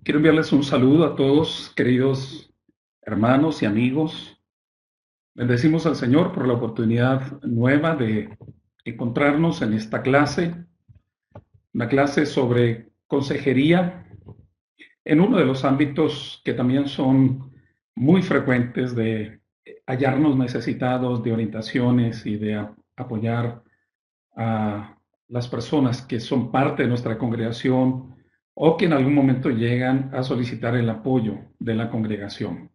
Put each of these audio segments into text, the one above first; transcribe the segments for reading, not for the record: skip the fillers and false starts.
Quiero enviarles un saludo a todos, queridos hermanos y amigos. Bendecimos al Señor por la oportunidad nueva de encontrarnos en esta clase, una clase sobre consejería, en uno de los ámbitos que también son muy frecuentes de hallarnos necesitados de orientaciones y de apoyar a las personas que son parte de nuestra congregación o que en algún momento llegan a solicitar el apoyo de la congregación.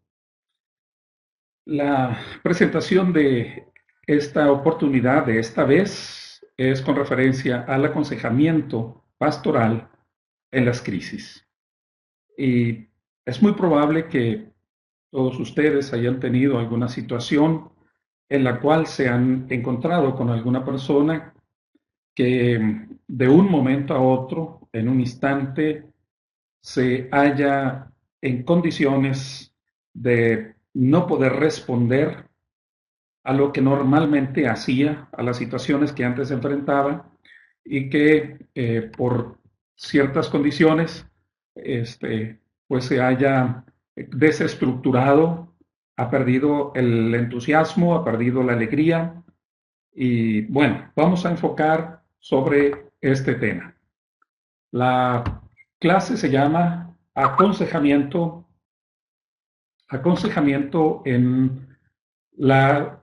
La presentación de esta oportunidad, de esta vez, es con referencia al aconsejamiento pastoral en las crisis. Y es muy probable que todos ustedes hayan tenido alguna situación en la cual se han encontrado con alguna persona que de un momento a otro, en un instante, se halla en condiciones de no poder responder a lo que normalmente hacía, a las situaciones que antes enfrentaba y que por ciertas condiciones pues se haya desestructurado, ha perdido el entusiasmo, ha perdido la alegría. Y bueno, vamos a enfocar sobre este tema. La clase se llama aconsejamiento en las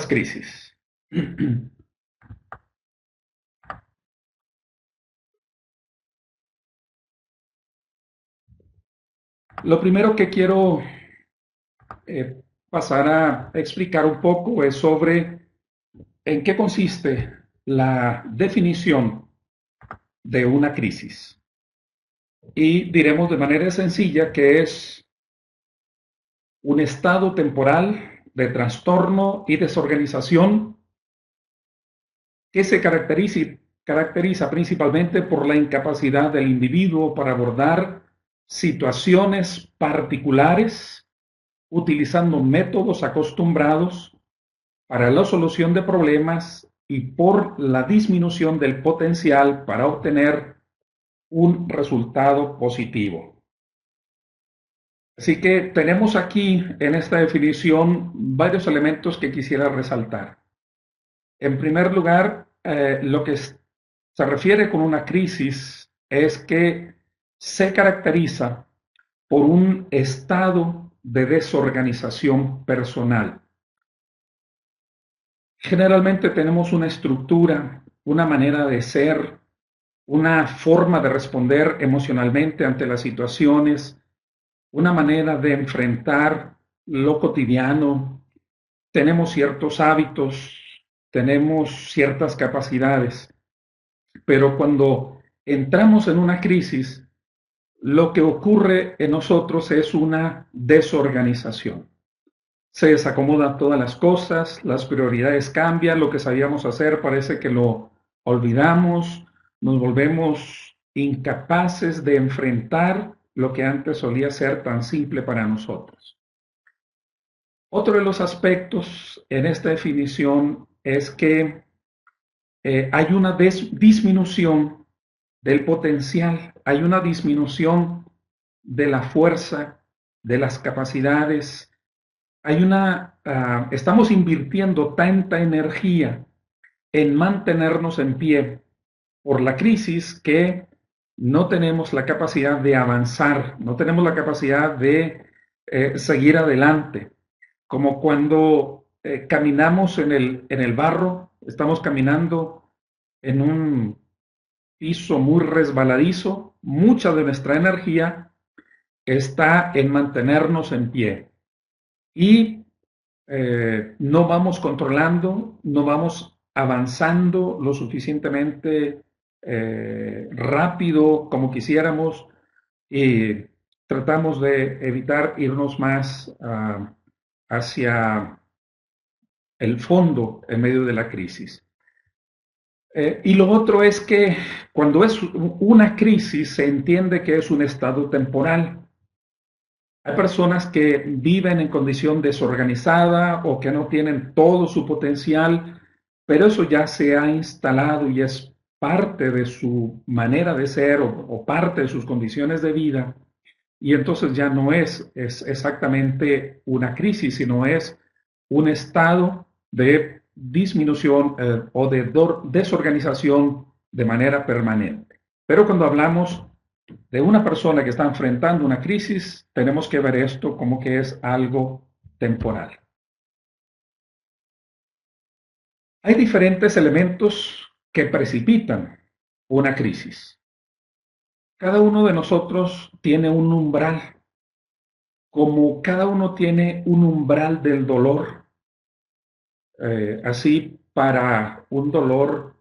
crisis. Lo primero que quiero pasar a explicar un poco es sobre en qué consiste la definición de una crisis. Y diremos de manera sencilla que es un estado temporal de trastorno y desorganización que se caracteriza principalmente por la incapacidad del individuo para abordar situaciones particulares utilizando métodos acostumbrados para la solución de problemas y por la disminución del potencial para obtener un resultado positivo. Así que tenemos aquí en esta definición varios elementos que quisiera resaltar. En primer lugar, lo que se refiere con una crisis es que se caracteriza por un estado de desorganización personal. Generalmente tenemos una estructura, una manera de ser, una forma de responder emocionalmente ante las situaciones, una manera de enfrentar lo cotidiano. Tenemos ciertos hábitos, tenemos ciertas capacidades, pero cuando entramos en una crisis, lo que ocurre en nosotros es una desorganización. Se desacomodan todas las cosas, las prioridades cambian, lo que sabíamos hacer parece que lo olvidamos, nos volvemos incapaces de enfrentar lo que antes solía ser tan simple para nosotros. Otro de los aspectos en esta definición es que hay una disminución del potencial, hay una disminución de la fuerza, de las capacidades, estamos invirtiendo tanta energía en mantenernos en pie por la crisis que no tenemos la capacidad de avanzar, no tenemos la capacidad de seguir adelante, como cuando caminamos en el barro, estamos caminando en un piso muy resbaladizo, mucha de nuestra energía está en mantenernos en pie y no vamos controlando, no vamos avanzando lo suficientemente rápido como quisiéramos y tratamos de evitar irnos más hacia el fondo en medio de la crisis. Y lo otro es que cuando es una crisis se entiende que es un estado temporal. Hay personas que viven en condición desorganizada o que no tienen todo su potencial pero eso ya se ha instalado y es parte de su manera de ser o parte de sus condiciones de vida, y entonces ya no es exactamente una crisis, sino es un estado de disminución o de desorganización de manera permanente. Pero cuando hablamos de una persona que está enfrentando una crisis, tenemos que ver esto como que es algo temporal. Hay diferentes elementos que precipitan una crisis. Cada uno de nosotros tiene un umbral, como cada uno tiene un umbral del dolor, así para un dolor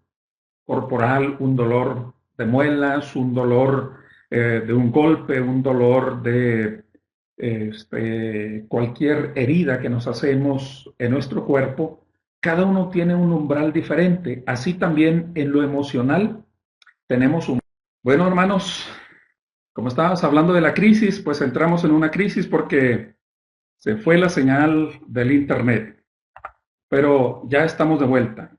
corporal, un dolor de muelas, un dolor de un golpe, un dolor de cualquier herida que nos hacemos en nuestro cuerpo, cada uno tiene un umbral diferente. Así también en lo emocional tenemos un... Bueno, hermanos, como estábamos hablando de la crisis, pues entramos en una crisis porque se fue la señal del Internet, pero ya estamos de vuelta.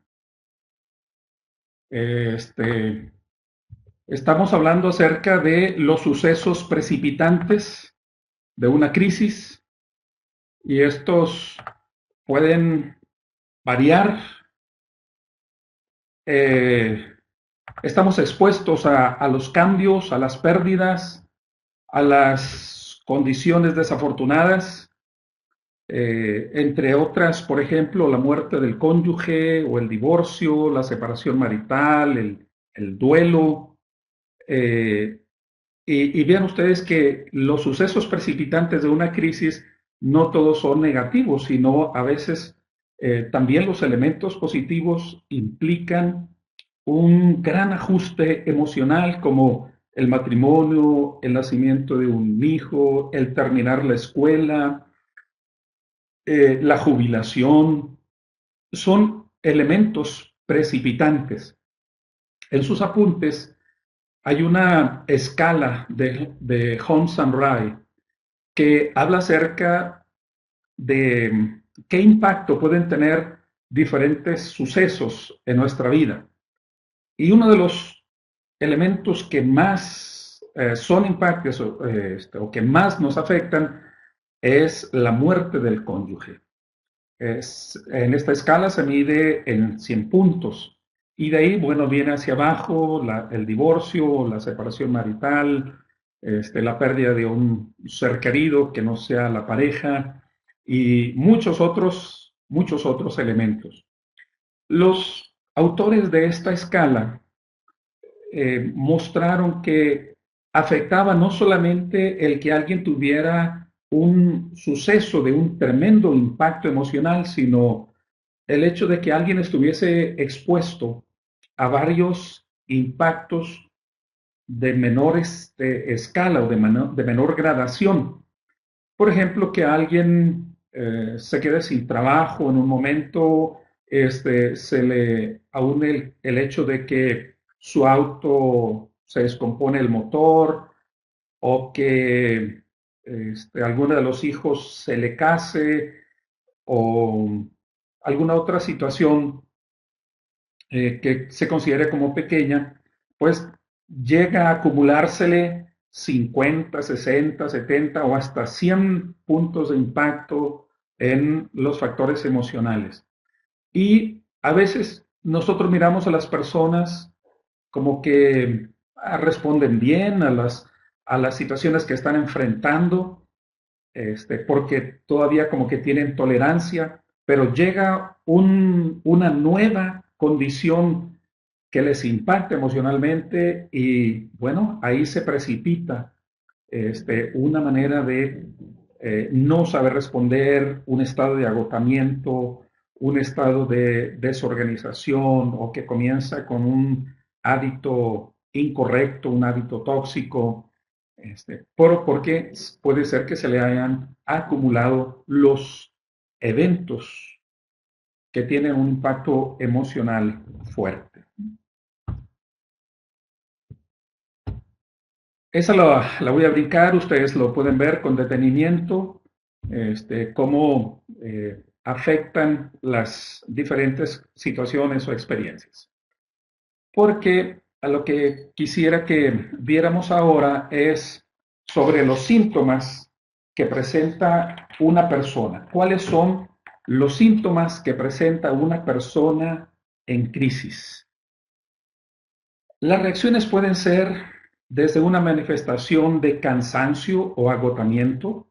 Este, Estamos hablando acerca de los sucesos precipitantes de una crisis y estos pueden variar. Eh, Estamos expuestos a los cambios, a las pérdidas, a las condiciones desafortunadas, entre otras, por ejemplo, la muerte del cónyuge o el divorcio, la separación marital, el duelo. Eh, y vean ustedes que los sucesos precipitantes de una crisis no todos son negativos, sino a veces también los elementos positivos implican un gran ajuste emocional como el matrimonio, el nacimiento de un hijo, el terminar la escuela, la jubilación, son elementos precipitantes. En sus apuntes hay una escala de Hong Rai que habla acerca de qué impacto pueden tener diferentes sucesos en nuestra vida. Y uno de los elementos que más son impactos o que más nos afectan es la muerte del cónyuge. En esta escala se mide en 100 puntos y de ahí, bueno, viene hacia abajo el divorcio, la separación marital, la pérdida de un ser querido que no sea la pareja y muchos otros elementos. Los autores de esta escala mostraron que afectaba no solamente el que alguien tuviera un suceso de un tremendo impacto emocional, sino el hecho de que alguien estuviese expuesto a varios impactos de menor escala o de menor gradación. Por ejemplo, que alguien se quede sin trabajo en un momento, se le aúne el hecho de que su auto se descompone el motor o que alguno de los hijos se le case o alguna otra situación que se considere como pequeña, pues llega a acumulársele 50, 60, 70 o hasta 100 puntos de impacto en los factores emocionales. Y a veces nosotros miramos a las personas como que responden bien a las situaciones que están enfrentando, porque todavía como que tienen tolerancia, pero llega una nueva condición que les impacta emocionalmente y bueno, ahí se precipita una manera de no saber responder, un estado de agotamiento, un estado de desorganización o que comienza con un hábito incorrecto, un hábito tóxico, porque puede ser que se le hayan acumulado los eventos que tienen un impacto emocional fuerte. Esa la voy a brincar, ustedes lo pueden ver con detenimiento, cómo afectan las diferentes situaciones o experiencias. Porque a lo que quisiera que viéramos ahora es sobre los síntomas que presenta una persona. ¿Cuáles son los síntomas que presenta una persona en crisis? Las reacciones pueden ser desde una manifestación de cansancio o agotamiento,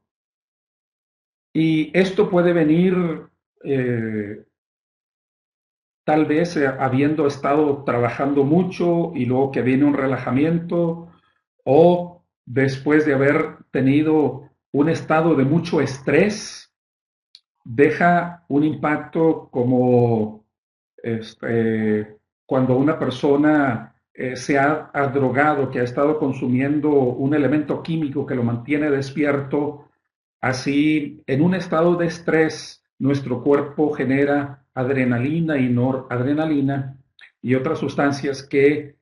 y esto puede venir eh, tal vez habiendo estado trabajando mucho y luego que viene un relajamiento, o después de haber tenido un estado de mucho estrés, deja un impacto como cuando una persona se ha drogado, que ha estado consumiendo un elemento químico que lo mantiene despierto. Así, en un estado de estrés, nuestro cuerpo genera adrenalina y noradrenalina y otras sustancias que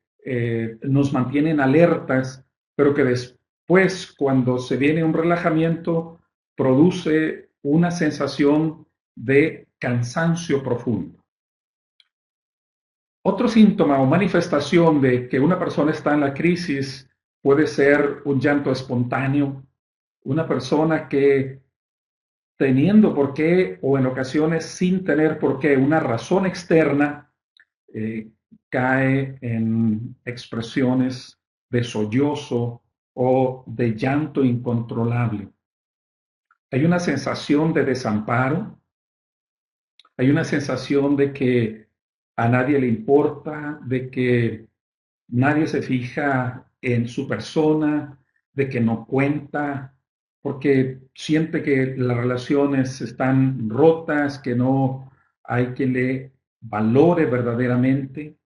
nos mantienen alertas, pero que después, cuando se viene un relajamiento, produce una sensación de cansancio profundo. Otro síntoma o manifestación de que una persona está en la crisis puede ser un llanto espontáneo, una persona que teniendo por qué o en ocasiones sin tener por qué una razón externa, eh, cae en expresiones de sollozo o de llanto incontrolable. Hay una sensación de desamparo, hay una sensación de que a nadie le importa, de que nadie se fija en su persona, de que no cuenta, porque siente que las relaciones están rotas, que no hay quien le valore verdaderamente.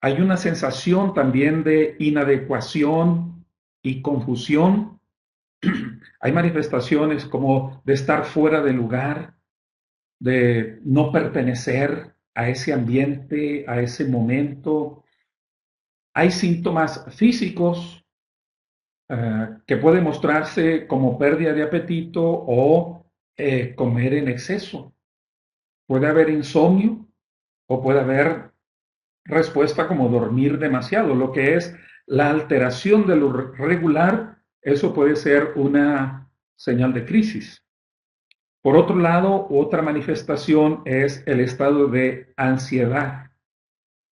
Hay una sensación también de inadecuación y confusión. Hay manifestaciones como de estar fuera de lugar, de no pertenecer a ese ambiente, a ese momento. Hay síntomas físicos que pueden mostrarse como pérdida de apetito o comer en exceso. Puede haber insomnio o puede haber respuesta como dormir demasiado, lo que es la alteración de lo regular. Eso puede ser una señal de crisis. Por otro lado, otra manifestación es el estado de ansiedad,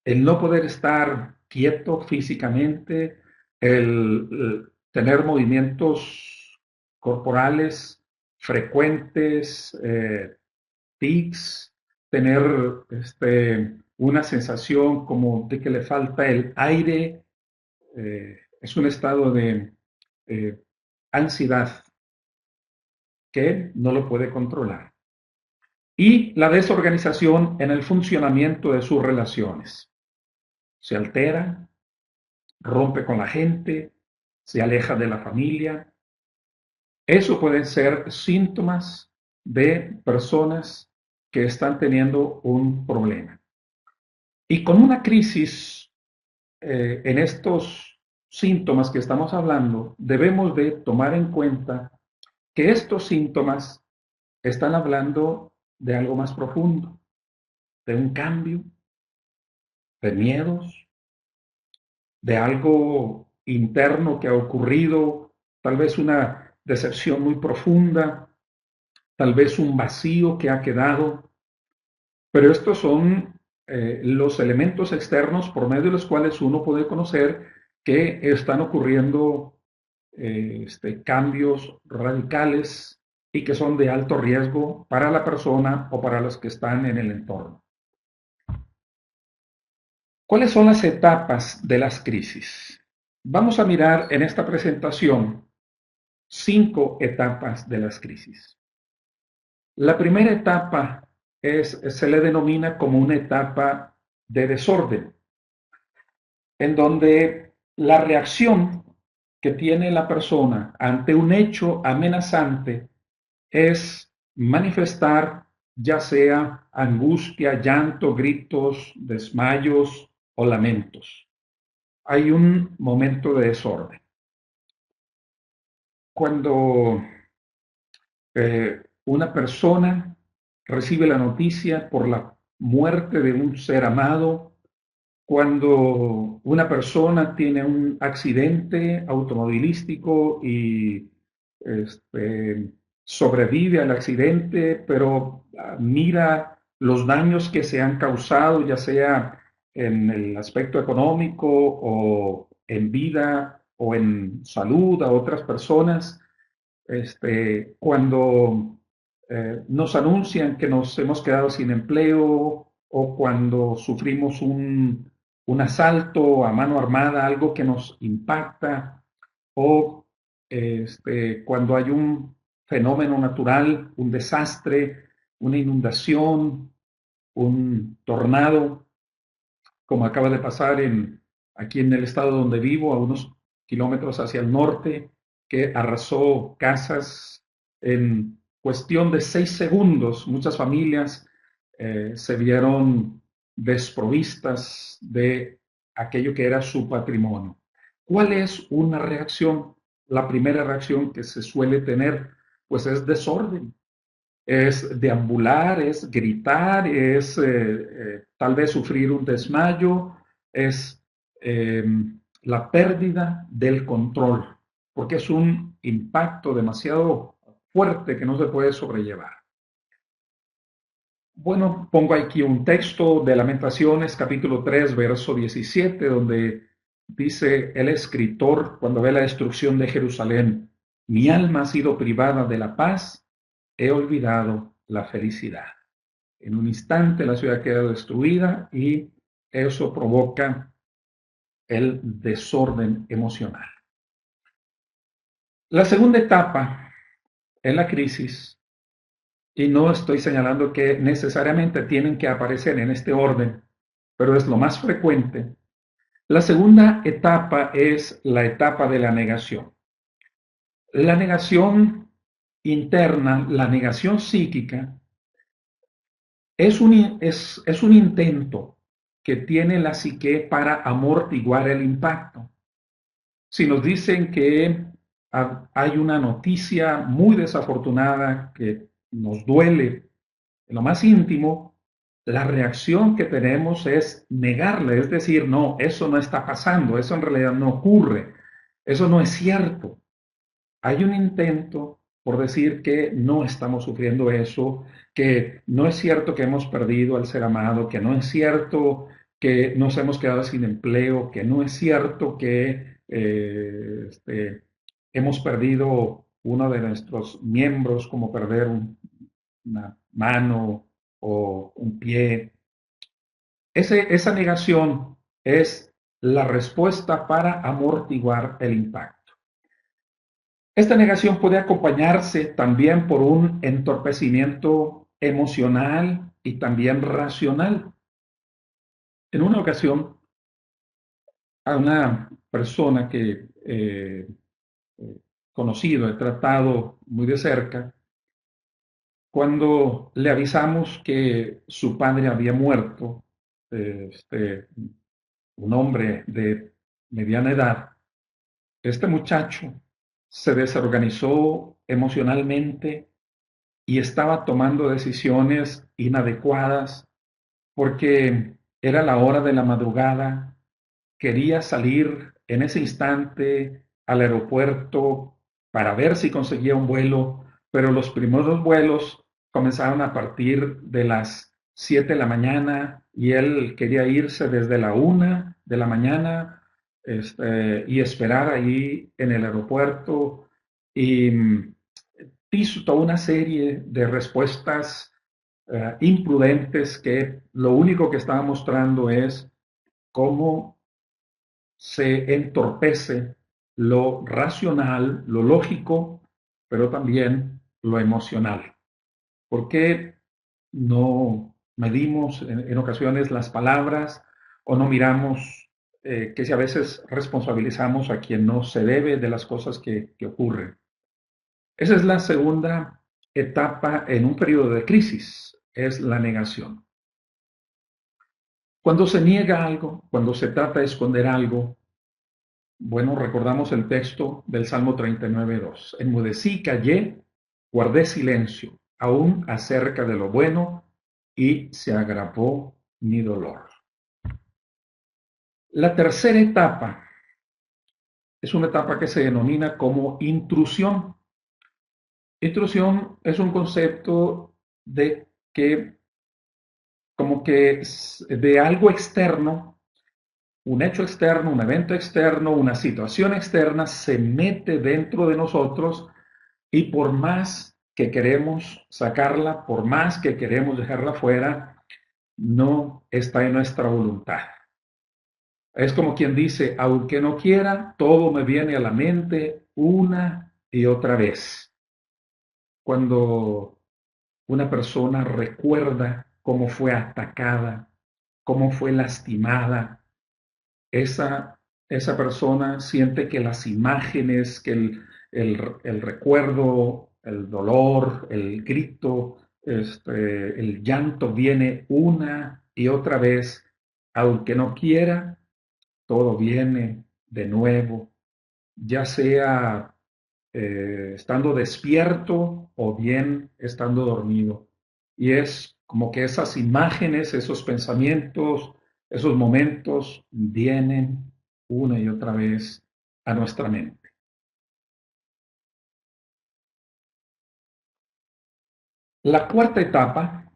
el no poder estar quieto físicamente, el tener movimientos corporales frecuentes, tics, tener una sensación como de que le falta el aire. Es un estado de eh, ansiedad que no lo puede controlar. Y la desorganización en el funcionamiento de sus relaciones. Se altera, rompe con la gente, se aleja de la familia. Eso pueden ser síntomas de personas que están teniendo un problema. Y con una crisis, en estos síntomas que estamos hablando, debemos de tomar en cuenta que estos síntomas están hablando de algo más profundo, de un cambio, de miedos, de algo interno que ha ocurrido, tal vez una decepción muy profunda, tal vez un vacío que ha quedado, pero estos son los elementos externos por medio de los cuales uno puede conocer que están ocurriendo cambios radicales y que son de alto riesgo para la persona o para los que están en el entorno. ¿Cuáles son las etapas de las crisis? Vamos a mirar en esta presentación 5 etapas de las crisis. La primera etapa se le denomina como una etapa de desorden, en donde la reacción que tiene la persona ante un hecho amenazante es manifestar ya sea angustia, llanto, gritos, desmayos o lamentos. Hay un momento de desorden. Cuando una persona recibe la noticia por la muerte de un ser amado, cuando una persona tiene un accidente automovilístico y sobrevive al accidente, pero mira los daños que se han causado, ya sea en el aspecto económico o en vida o en salud a otras personas, cuando nos anuncian que nos hemos quedado sin empleo o cuando sufrimos un asalto a mano armada, algo que nos impacta, o cuando hay un fenómeno natural, un desastre, una inundación, un tornado, como acaba de pasar aquí en el estado donde vivo, a unos kilómetros hacia el norte, que arrasó casas en cuestión de 6 segundos. Muchas familias se vieron desprovistas de aquello que era su patrimonio. ¿Cuál es una reacción? La primera reacción que se suele tener, pues es desorden, es deambular, es gritar, es tal vez sufrir un desmayo, es eh, la pérdida del control, porque es un impacto demasiado fuerte que no se puede sobrellevar. Bueno, pongo aquí un texto de Lamentaciones, capítulo 3, verso 17, donde dice el escritor cuando ve la destrucción de Jerusalén: mi alma ha sido privada de la paz, he olvidado la felicidad. En un instante la ciudad queda destruida y eso provoca el desorden emocional. La segunda etapa en la crisis, y no estoy señalando que necesariamente tienen que aparecer en este orden, pero es lo más frecuente. La segunda etapa es la etapa de la negación. La negación interna, la negación psíquica, es un intento que tiene la psique para amortiguar el impacto. Si nos dicen que hay una noticia muy desafortunada que nos duele en lo más íntimo, la reacción que tenemos es negarla, es decir, no, eso no está pasando, eso en realidad no ocurre, eso no es cierto. Hay un intento por decir que no estamos sufriendo eso, que no es cierto que hemos perdido al ser amado, que no es cierto que nos hemos quedado sin empleo, que no es cierto que hemos perdido uno de nuestros miembros, como perder una mano o un pie. Esa negación es la respuesta para amortiguar el impacto. Esta negación puede acompañarse también por un entorpecimiento emocional y también racional. En una ocasión, a una persona que conocido, he tratado muy de cerca, cuando le avisamos que su padre había muerto, un hombre de mediana edad, este muchacho se desorganizó emocionalmente y estaba tomando decisiones inadecuadas porque era la hora de la madrugada, quería salir en ese instante al aeropuerto para ver si conseguía un vuelo, pero los primeros vuelos comenzaron a partir de las 7 de la mañana y él quería irse desde la 1 de la mañana y esperar ahí en el aeropuerto y hizo toda una serie de respuestas imprudentes que lo único que estaba mostrando es cómo se entorpece lo racional, lo lógico, pero también lo emocional. ¿Por qué no medimos en ocasiones las palabras o no miramos que si a veces responsabilizamos a quien no se debe de las cosas que ocurren? Esa es la segunda etapa en un periodo de crisis, es la negación. Cuando se niega algo, cuando se trata de esconder algo, bueno, recordamos el texto del Salmo 39:2. Enmudecí, callé, guardé silencio, aún acerca de lo bueno, y se agravó mi dolor. La tercera etapa es una etapa que se denomina como intrusión. Intrusión es un concepto de que, como que de algo externo, un hecho externo, un evento externo, una situación externa se mete dentro de nosotros y por más que queremos sacarla, por más que queremos dejarla fuera, no está en nuestra voluntad. Es como quien dice, aunque no quiera, todo me viene a la mente una y otra vez. Cuando una persona recuerda cómo fue atacada, cómo fue lastimada, esa, esa persona siente que las imágenes, que el recuerdo, el dolor, el grito, el llanto viene una y otra vez, aunque no quiera, todo viene de nuevo, ya sea estando despierto o bien estando dormido. Y es como que esas imágenes, esos pensamientos, esos momentos vienen una y otra vez a nuestra mente. La cuarta etapa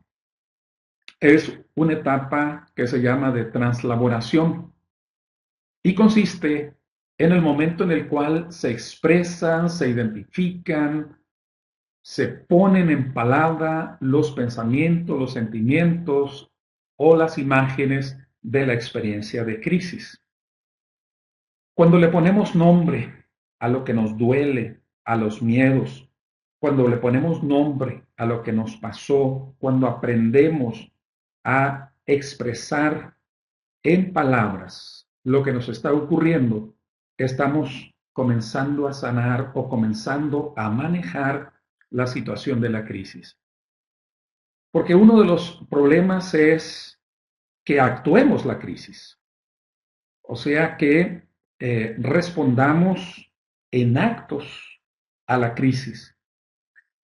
es una etapa que se llama de translaboración y consiste en el momento en el cual se expresan, se identifican, se ponen en palabra los pensamientos, los sentimientos o las imágenes de la experiencia de crisis. Cuando le ponemos nombre a lo que nos duele, a los miedos, cuando le ponemos nombre a lo que nos pasó, cuando aprendemos a expresar en palabras lo que nos está ocurriendo, estamos comenzando a sanar o comenzando a manejar la situación de la crisis. Porque uno de los problemas es que actuemos la crisis, o sea que respondamos en actos a la crisis,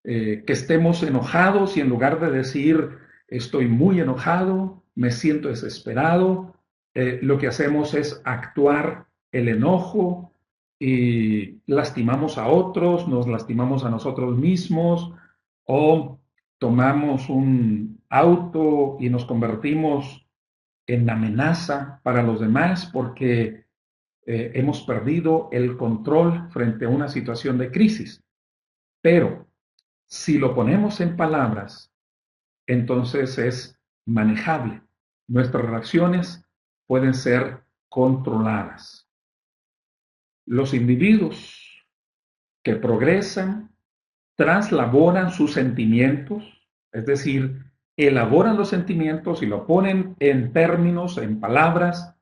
que estemos enojados y en lugar de decir estoy muy enojado, me siento desesperado, lo que hacemos es actuar el enojo y lastimamos a otros, nos lastimamos a nosotros mismos o tomamos un auto y nos convertimos en amenaza para los demás porque hemos perdido el control frente a una situación de crisis. Pero si lo ponemos en palabras, entonces es manejable. Nuestras reacciones pueden ser controladas. Los individuos que progresan translaboran sus sentimientos, es decir, elaboran los sentimientos y lo ponen en términos, en palabras,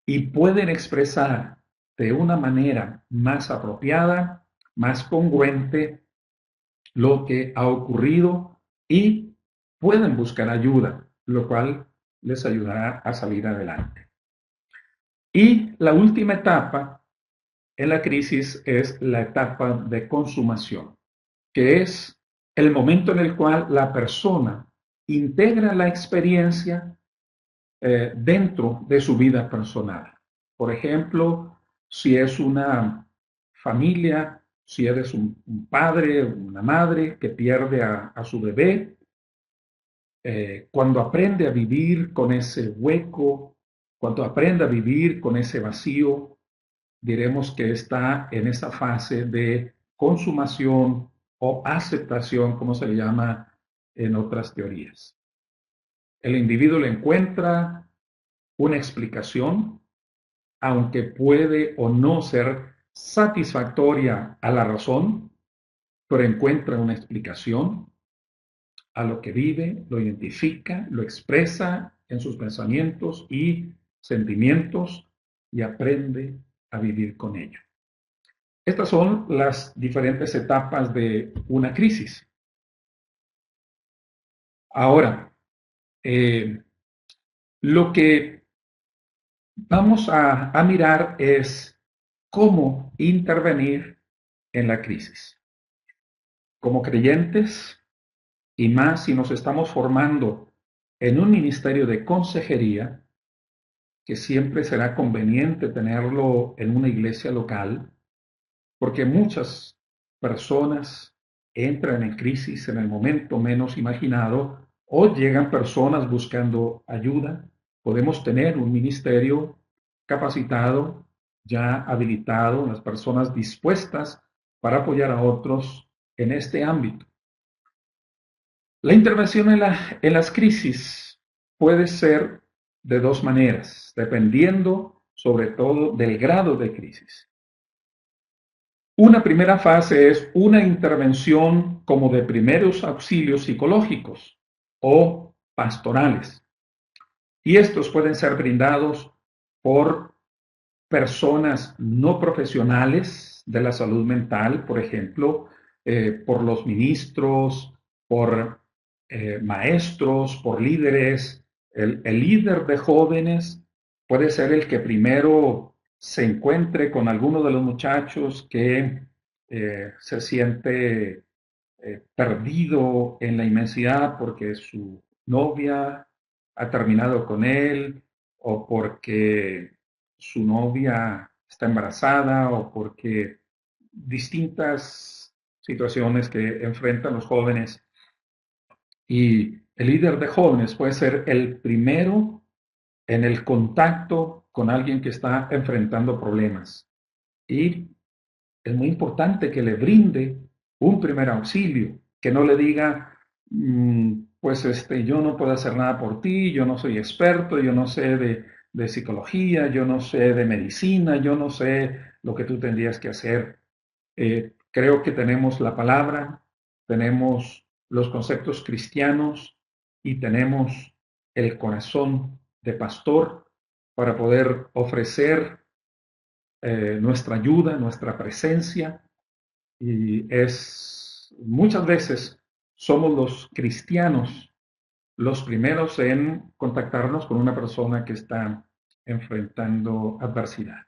y pueden expresar de una manera más apropiada, más congruente lo que ha ocurrido y pueden buscar ayuda, lo cual les ayudará a salir adelante. Y la última etapa en la crisis es la etapa de consumación, que es el momento en el cual la persona integra la experiencia dentro de su vida personal. Por ejemplo, si es una familia, si eres un padre, una madre que pierde a su bebé, cuando aprende a vivir con ese hueco, cuando aprende a vivir con ese vacío, diremos que está en esa fase de consumación o aceptación, como se le llama en otras teorías. El individuo le encuentra una explicación, aunque puede o no ser satisfactoria a la razón, pero encuentra una explicación a lo que vive, lo identifica, lo expresa en sus pensamientos y sentimientos y aprende a vivir con ello. Estas son las diferentes etapas de una crisis. Ahora, lo que vamos a mirar es cómo intervenir en la crisis. Como creyentes, y más si nos estamos formando en un ministerio de consejería, que siempre será conveniente tenerlo en una iglesia local, porque muchas personas entran en crisis en el momento menos imaginado o llegan personas buscando ayuda. Podemos tener un ministerio capacitado, ya habilitado, las personas dispuestas para apoyar a otros en este ámbito. La intervención en las crisis puede ser de dos maneras, dependiendo sobre todo del grado de crisis. Una primera fase es una intervención como de primeros auxilios psicológicos o pastorales. Y estos pueden ser brindados por personas no profesionales de la salud mental, por ejemplo, por los ministros, por maestros, por líderes. El líder de jóvenes puede ser el que primero se encuentre con alguno de los muchachos que se siente perdido en la inmensidad porque su novia ha terminado con él o porque su novia está embarazada o porque distintas situaciones que enfrentan los jóvenes. Y el líder de jóvenes puede ser el primero en el contacto con alguien que está enfrentando problemas. Y es muy importante que le brinde un primer auxilio, que no le diga, pues yo no puedo hacer nada por ti, yo no soy experto, yo no sé de psicología, yo no sé de medicina, yo no sé lo que tú tendrías que hacer. Creo que tenemos la palabra, tenemos los conceptos cristianos y tenemos el corazón de pastor para poder ofrecer nuestra ayuda, nuestra presencia, y es muchas veces somos los cristianos los primeros en contactarnos con una persona que está enfrentando adversidad.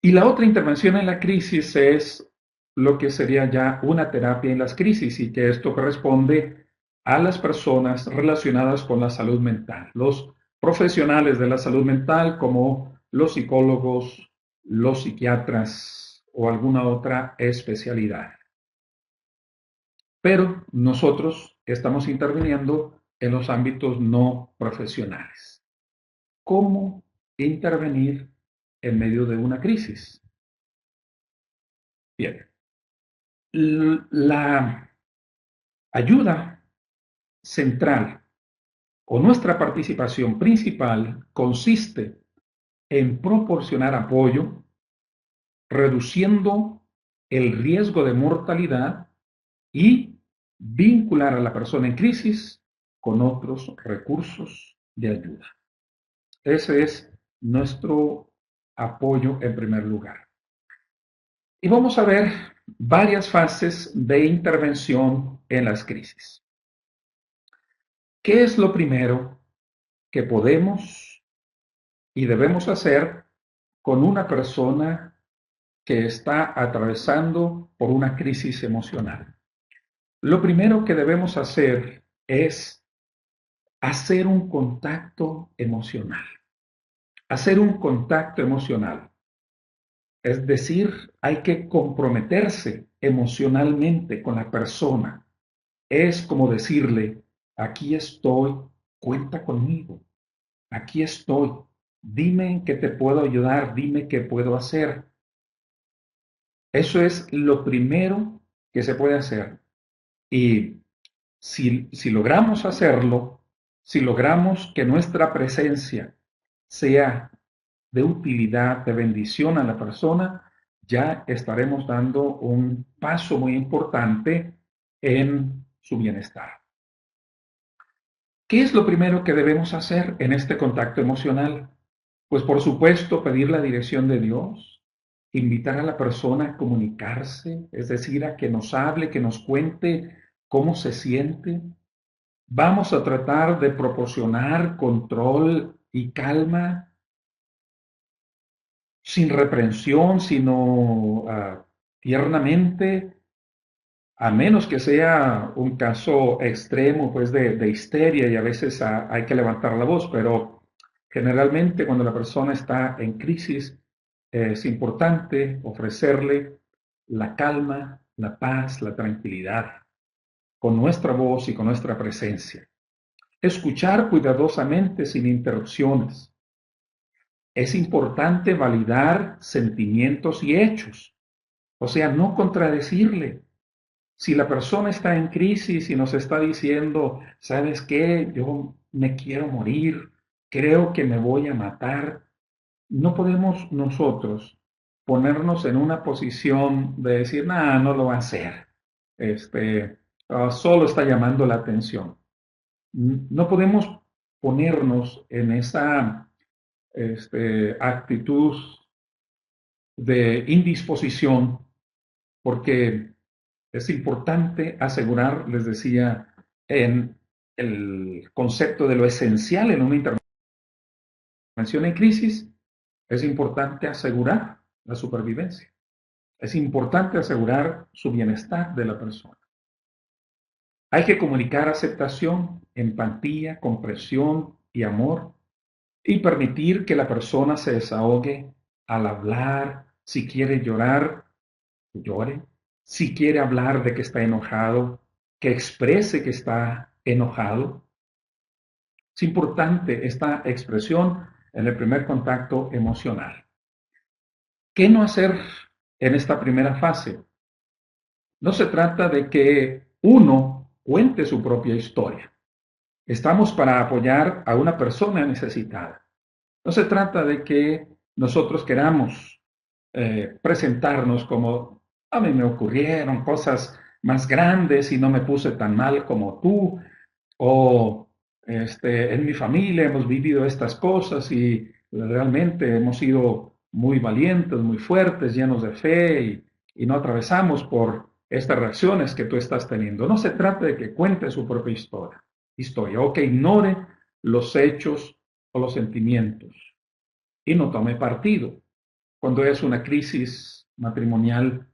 Y la otra intervención en la crisis es lo que sería ya una terapia en las crisis y que esto corresponde a las personas relacionadas con la salud mental, los profesionales de la salud mental como los psicólogos, los psiquiatras o alguna otra especialidad. Pero nosotros estamos interviniendo en los ámbitos no profesionales. ¿Cómo intervenir en medio de una crisis? Bien, la ayuda central o nuestra participación principal consiste en proporcionar apoyo, reduciendo el riesgo de mortalidad y vincular a la persona en crisis con otros recursos de ayuda. Ese es nuestro apoyo en primer lugar. Y vamos a ver varias fases de intervención en las crisis. ¿Qué es lo primero que podemos y debemos hacer con una persona que está atravesando por una crisis emocional? Lo primero que debemos hacer es hacer un contacto emocional. Hacer un contacto emocional. Es decir, hay que comprometerse emocionalmente con la persona. Es como decirle, aquí estoy, cuenta conmigo, aquí estoy, dime en qué te puedo ayudar, dime qué puedo hacer. Eso es lo primero que se puede hacer. Y si logramos hacerlo, si logramos que nuestra presencia sea de utilidad, de bendición a la persona, ya estaremos dando un paso muy importante en su bienestar. ¿Qué es lo primero que debemos hacer en este contacto emocional? Pues por supuesto pedir la dirección de Dios, invitar a la persona a comunicarse, es decir, a que nos hable, que nos cuente cómo se siente. Vamos a tratar de proporcionar control y calma sin reprensión, sino tiernamente, a menos que sea un caso extremo, pues de histeria y a veces hay que levantar la voz, pero generalmente cuando la persona está en crisis es importante ofrecerle la calma, la paz, la tranquilidad con nuestra voz y con nuestra presencia. Escuchar cuidadosamente sin interrupciones. Es importante validar sentimientos y hechos, o sea, no contradecirle. Si la persona está en crisis y nos está diciendo, ¿sabes qué? Yo me quiero morir, creo que me voy a matar, no podemos nosotros ponernos en una posición de decir, nada, no lo va a hacer. Solo está llamando la atención. No podemos ponernos en esa actitud de indisposición porque es importante asegurar, les decía, en el concepto de lo esencial en una intervención en crisis, es importante asegurar la supervivencia. Es importante asegurar su bienestar de la persona. Hay que comunicar aceptación, empatía, comprensión y amor y permitir que la persona se desahogue al hablar. Si quiere llorar, llore. Si quiere hablar de que está enojado, que exprese que está enojado. Es importante esta expresión en el primer contacto emocional. ¿Qué no hacer en esta primera fase? No se trata de que uno cuente su propia historia. Estamos para apoyar a una persona necesitada. No se trata de que nosotros queramos presentarnos como a mí me ocurrieron cosas más grandes y no me puse tan mal como tú, o en mi familia hemos vivido estas cosas y realmente hemos sido muy valientes, muy fuertes, llenos de fe y no atravesamos por estas reacciones que tú estás teniendo. No se trata de que cuente su propia historia o que ignore los hechos o los sentimientos y no tome partido. Cuando es una crisis matrimonial,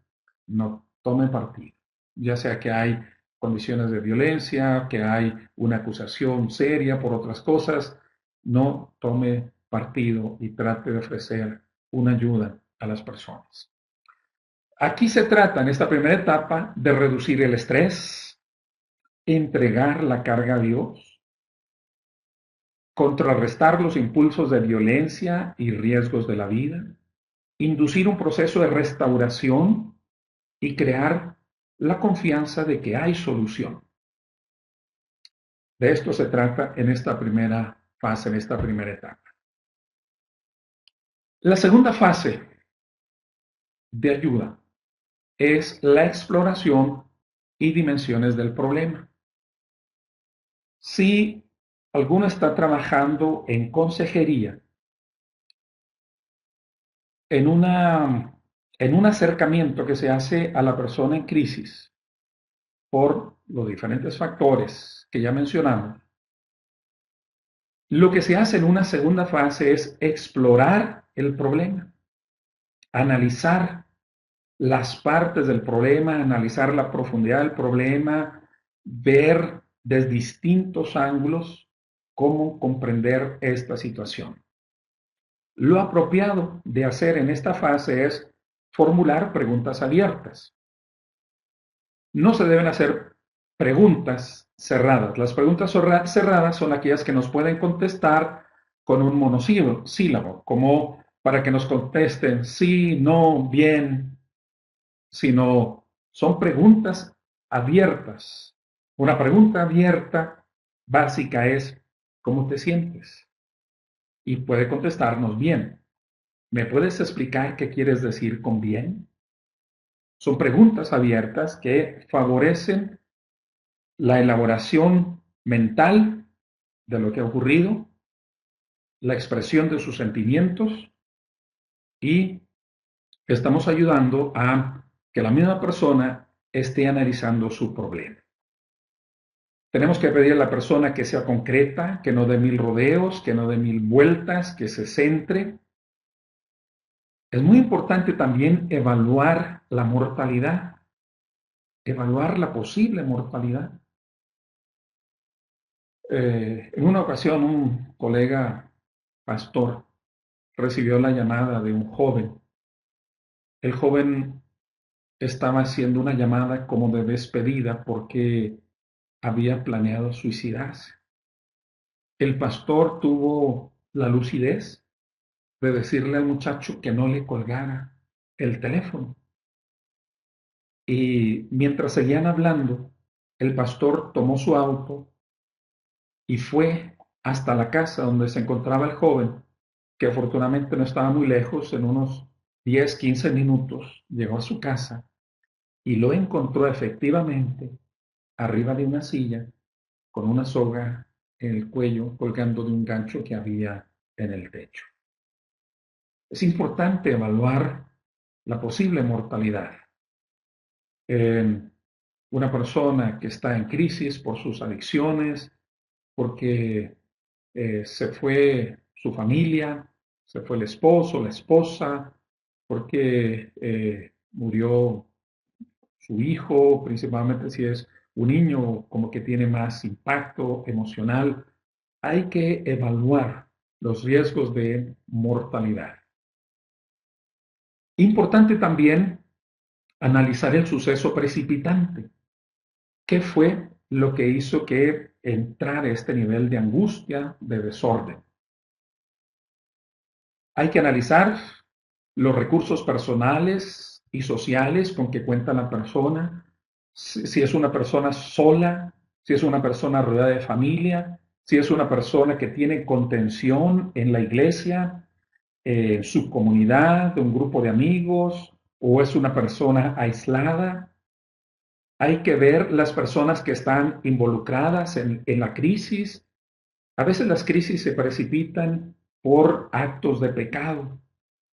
no tome partido, ya sea que hay condiciones de violencia, que hay una acusación seria por otras cosas, no tome partido y trate de ofrecer una ayuda a las personas. Aquí se trata en esta primera etapa de reducir el estrés, entregar la carga a Dios, contrarrestar los impulsos de violencia y riesgos de la vida, inducir un proceso de restauración y crear la confianza de que hay solución. De esto se trata en esta primera fase, en esta primera etapa. La segunda fase de ayuda es la exploración y dimensiones del problema. Si alguno está trabajando en consejería, en un acercamiento que se hace a la persona en crisis por los diferentes factores que ya mencionamos, lo que se hace en una segunda fase es explorar el problema, analizar las partes del problema, analizar la profundidad del problema, ver desde distintos ángulos cómo comprender esta situación. Lo apropiado de hacer en esta fase es formular preguntas abiertas. No se deben hacer preguntas cerradas. Las preguntas cerradas son aquellas que nos pueden contestar con un monosílabo, como para que nos contesten sí, no, bien, sino son preguntas abiertas. Una pregunta abierta básica es ¿cómo te sientes? Y puede contestarnos bien. ¿Me puedes explicar qué quieres decir con bien? Son preguntas abiertas que favorecen la elaboración mental de lo que ha ocurrido, la expresión de sus sentimientos y estamos ayudando a que la misma persona esté analizando su problema. Tenemos que pedir a la persona que sea concreta, que no dé mil rodeos, que no dé mil vueltas, que se centre. Es muy importante también evaluar la mortalidad. evaluar la posible mortalidad. En una ocasión un colega pastor recibió la llamada de un joven. El joven estaba haciendo una llamada como de despedida porque había planeado suicidarse. El pastor tuvo la lucidez de decirle al muchacho que no le colgara el teléfono. Y mientras seguían hablando, el pastor tomó su auto y fue hasta la casa donde se encontraba el joven, que afortunadamente no estaba muy lejos, en unos 10, 15 minutos llegó a su casa y lo encontró efectivamente arriba de una silla con una soga en el cuello colgando de un gancho que había en el techo. Es importante evaluar la posible mortalidad. Una persona que está en crisis por sus adicciones, porque se fue su familia, se fue el esposo, la esposa, porque murió su hijo, principalmente si es un niño, como que tiene más impacto emocional. Hay que evaluar los riesgos de mortalidad. Importante también analizar el suceso precipitante. ¿Qué fue lo que hizo que entrara este nivel de angustia, de desorden? Hay que analizar los recursos personales y sociales con que cuenta la persona, si es una persona sola, si es una persona rodeada de familia, si es una persona que tiene contención en la iglesia, en su comunidad, de un grupo de amigos, o es una persona aislada. Hay que ver las personas que están involucradas en la crisis. A veces las crisis se precipitan por actos de pecado.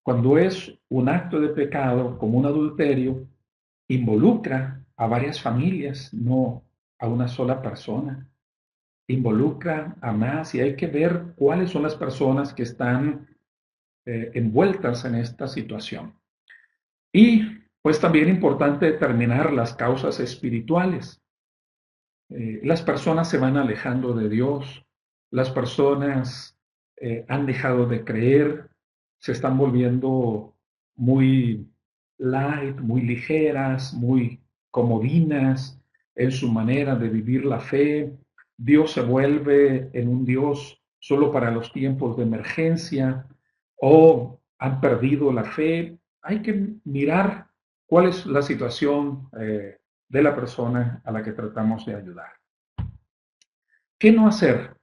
Cuando es un acto de pecado, como un adulterio, involucra a varias familias, no a una sola persona. Involucra a más y hay que ver cuáles son las personas que están envueltas en esta situación. Y pues también importante determinar las causas espirituales. Las personas se van alejando de Dios, las personas han dejado de creer, se están volviendo muy light, muy ligeras, muy comodinas en su manera de vivir la fe. Dios se vuelve en un Dios solo para los tiempos de emergencia o han perdido la fe. Hay que mirar cuál es la situación de la persona a la que tratamos de ayudar. ¿Qué no hacer?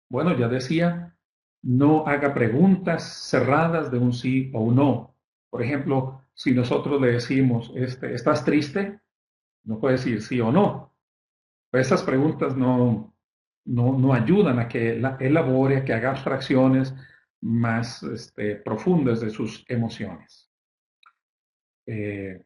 Bueno, ya decía, no haga preguntas cerradas de un sí o un no. Por ejemplo, si nosotros le decimos, ¿estás triste? No puede decir sí o no. Pues esas preguntas no ayudan a que él elabore, a que haga abstracciones más profundas de sus emociones. Eh,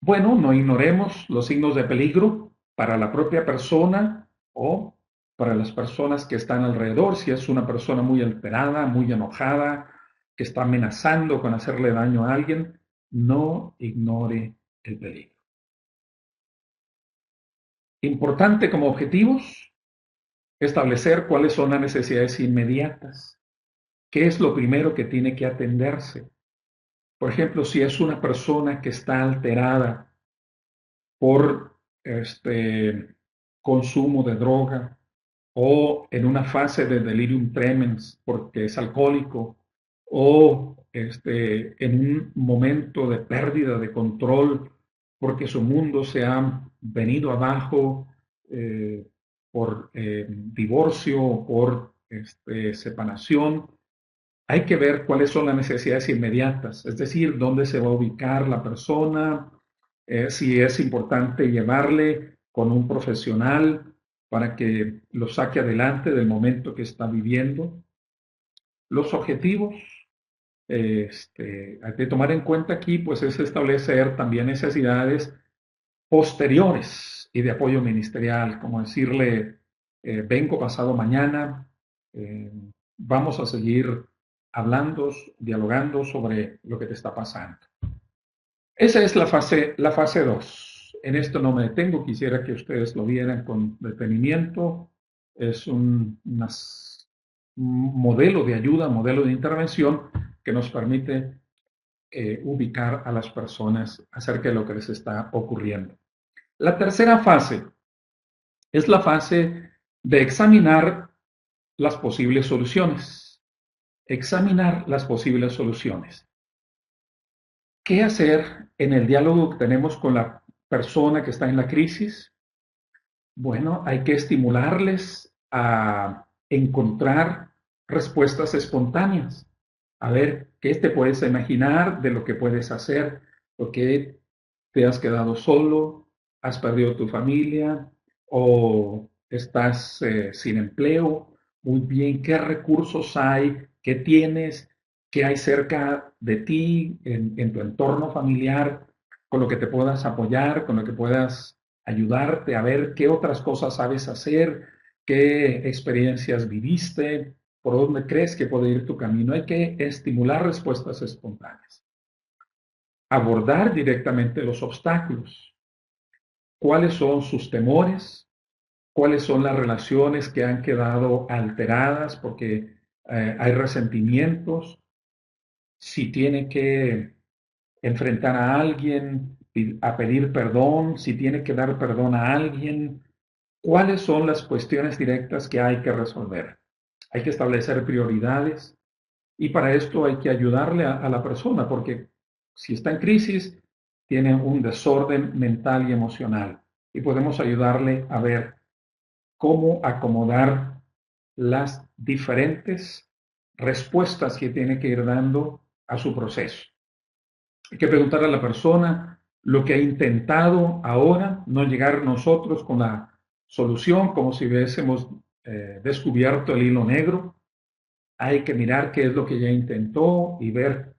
Bueno, no ignoremos los signos de peligro para la propia persona o para las personas que están alrededor. Si es una persona muy alterada, muy enojada, que está amenazando con hacerle daño a alguien, no ignore el peligro. Importante como objetivos, establecer cuáles son las necesidades inmediatas. ¿Qué es lo primero que tiene que atenderse? Por ejemplo, si es una persona que está alterada por consumo de droga o en una fase de delirium tremens porque es alcohólico o en un momento de pérdida de control porque su mundo se ha venido abajo eh, por divorcio o por separación. Hay que ver cuáles son las necesidades inmediatas, es decir, dónde se va a ubicar la persona, si es importante llevarle con un profesional para que lo saque adelante del momento que está viviendo. Los objetivos, hay que tomar en cuenta aquí, pues es establecer también necesidades posteriores y de apoyo ministerial, como decirle, vengo pasado mañana, eh, vamos a seguir hablando, dialogando sobre lo que te está pasando. Esa es la fase 2. En esto no me detengo, quisiera que ustedes lo vieran con detenimiento. Es un modelo de ayuda, modelo de intervención que nos permite ubicar a las personas acerca de lo que les está ocurriendo. La tercera fase es la fase de examinar las posibles soluciones. Examinar las posibles soluciones. ¿Qué hacer en el diálogo que tenemos con la persona que está en la crisis? Bueno, hay que estimularles a encontrar respuestas espontáneas. A ver, ¿qué te puedes imaginar de lo que puedes hacer? ¿Por qué te has quedado solo? ¿Has perdido tu familia? ¿O estás sin empleo? Muy bien, ¿qué recursos hay? ¿Qué tienes? ¿Qué hay cerca de ti en tu entorno familiar con lo que te puedas apoyar, con lo que puedas ayudarte a ver qué otras cosas sabes hacer, qué experiencias viviste, por dónde crees que puede ir tu camino? Hay que estimular respuestas espontáneas. Abordar directamente los obstáculos. ¿Cuáles son sus temores? ¿Cuáles son las relaciones que han quedado alteradas porque hay resentimientos? Si tiene que enfrentar a alguien, a pedir perdón, si tiene que dar perdón a alguien, ¿cuáles son las cuestiones directas que hay que resolver? Hay que establecer prioridades y para esto hay que ayudarle a la persona porque si está en crisis, tiene un desorden mental y emocional y podemos ayudarle a ver cómo acomodar las diferentes respuestas que tiene que ir dando a su proceso. Hay que preguntarle a la persona lo que ha intentado ahora, no llegar nosotros con la solución como si hubiésemos descubierto el hilo negro. Hay que mirar qué es lo que ya intentó y ver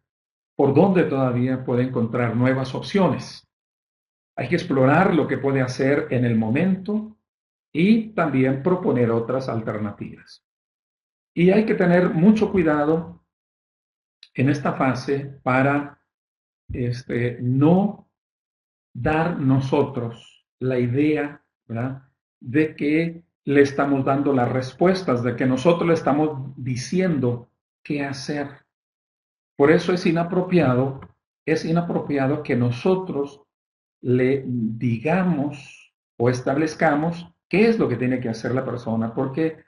por dónde todavía puede encontrar nuevas opciones. Hay que explorar lo que puede hacer en el momento y también proponer otras alternativas. Y hay que tener mucho cuidado en esta fase para no dar nosotros la idea, ¿verdad?, de que le estamos dando las respuestas, de que nosotros le estamos diciendo qué hacer. Por eso es inapropiado que nosotros le digamos o establezcamos qué es lo que tiene que hacer la persona, porque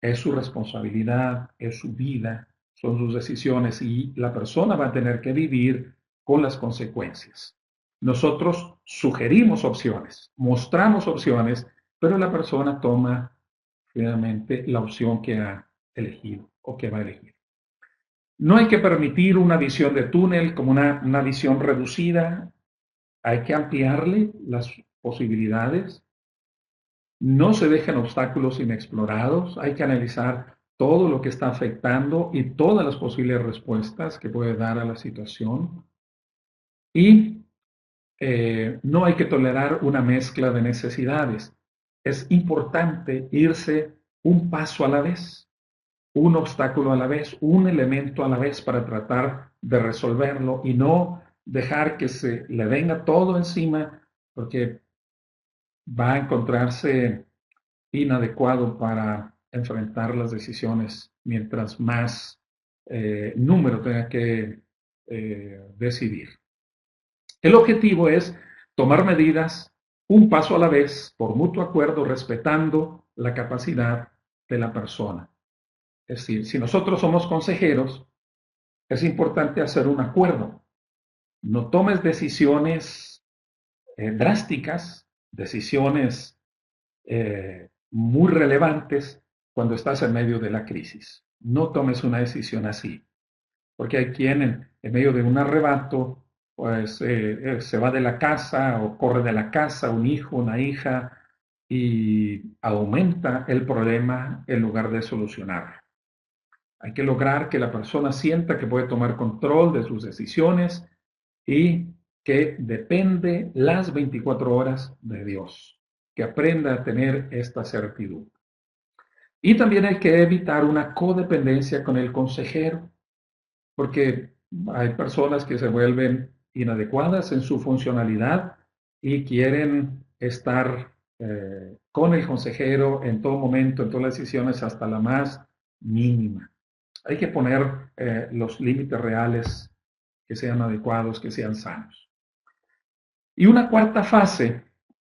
es su responsabilidad, es su vida, son sus decisiones y la persona va a tener que vivir con las consecuencias. Nosotros sugerimos opciones, mostramos opciones, pero la persona toma finalmente la opción que ha elegido o que va a elegir. No hay que permitir una visión de túnel como una visión reducida, hay que ampliarle las posibilidades. No se dejen obstáculos inexplorados, hay que analizar todo lo que está afectando y todas las posibles respuestas que puede dar a la situación. Y no hay que tolerar una mezcla de necesidades. Es importante irse un paso a la vez, un obstáculo a la vez, un elemento a la vez para tratar de resolverlo y no dejar que se le venga todo encima porque va a encontrarse inadecuado para enfrentar las decisiones mientras más número tenga que decidir. El objetivo es tomar medidas un paso a la vez, por mutuo acuerdo, respetando la capacidad de la persona. Es decir, si nosotros somos consejeros, es importante hacer un acuerdo. No tomes decisiones drásticas, decisiones muy relevantes cuando estás en medio de la crisis. No tomes una decisión así, porque hay quien en medio de un arrebato pues se va de la casa o corre de la casa, un hijo, una hija, y aumenta el problema en lugar de solucionarlo. Hay que lograr que la persona sienta que puede tomar control de sus decisiones y que depende las 24 horas de Dios, que aprenda a tener esta certidumbre. Y también hay que evitar una codependencia con el consejero, porque hay personas que se vuelven inadecuadas en su funcionalidad y quieren estar con el consejero en todo momento, en todas las decisiones, hasta la más mínima. Hay que poner los límites reales que sean adecuados, que sean sanos. Y una cuarta fase